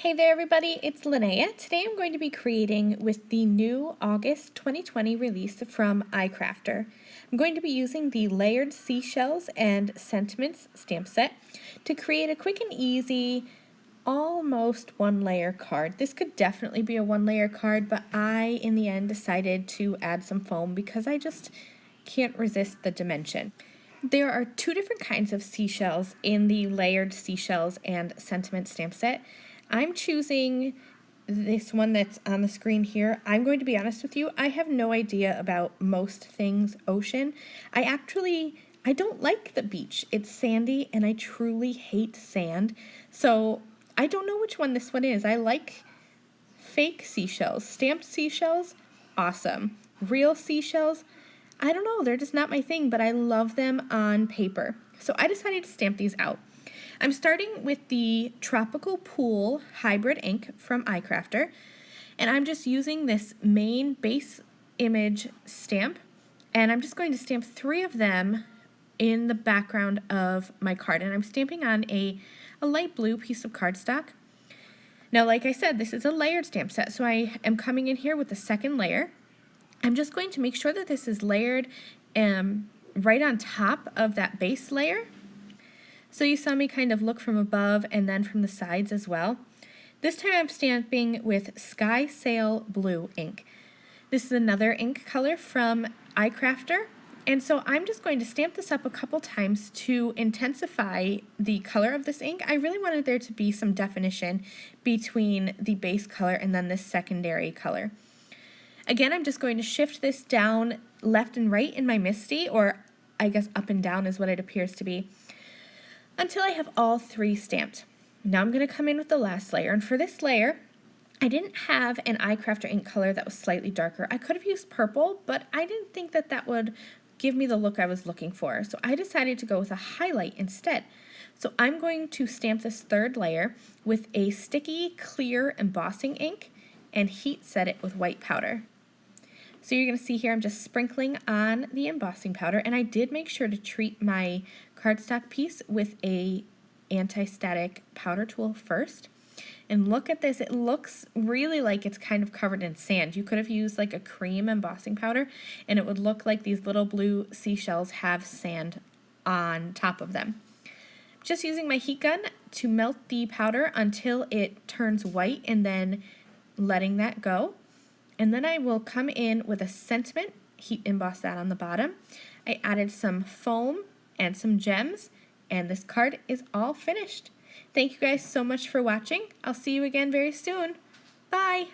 Hey there everybody, it's Lynnea. Today I'm going to be creating with the new August 2020 release from iCrafter. I'm going to be using the layered Seashells and Sentiments stamp set to create a quick and easy almost one layer card. This could definitely be a one layer card, but I in the end decided to add some foam because I just can't resist the dimension. There are two different kinds of seashells in the layered Seashells and Sentiment stamp set. I'm choosing this one that's on the screen here. I'm going to be honest with you, I have no idea about most things ocean. I don't like the beach. It's sandy and I truly hate sand. So I don't know which one this one is. I like fake seashells. Stamped seashells, awesome. Real seashells, I don't know, they're just not my thing, but I love them on paper. So I decided to stamp these out. I'm starting with the Tropical Pool Hybrid ink from iCrafter, and I'm just using this main base image stamp, and I'm just going to stamp 3 of them in the background of my card, and I'm stamping on a light blue piece of cardstock. Now, like I said, this is a layered stamp set, so I am coming in here with the second layer. I'm just going to make sure that this is layered right on top of that base layer. So you saw me kind of look from above and then from the sides as well. This time I'm stamping with Sky Sail Blue ink. This is another ink color from iCrafter, and so I'm just going to stamp this up a couple times to intensify the color of this ink. I really wanted there to be some definition between the base color and then this secondary color. Again, I'm just going to shift this down left and right in my MISTI, or I guess up and down is what it appears to be, until I have all 3 stamped. Now I'm going to come in with the last layer, and for this layer, I didn't have an iCrafter ink color that was slightly darker. I could have used purple, but I didn't think that that would give me the look I was looking for, so I decided to go with a highlight instead. So I'm going to stamp this 3rd layer with a sticky, clear embossing ink and heat set it with white powder. So you're going to see here I'm just sprinkling on the embossing powder, and I did make sure to treat my cardstock piece with a anti-static powder tool first. And look at this, it looks really like it's kind of covered in sand. You could have used like a cream embossing powder and it would look like these little blue seashells have sand on top of them. Just using my heat gun to melt the powder until it turns white and then letting that go. And then I will come in with a sentiment, heat emboss that on the bottom. I added some foam and some gems, and this card is all finished. Thank you guys so much for watching. I'll see you again very soon. Bye!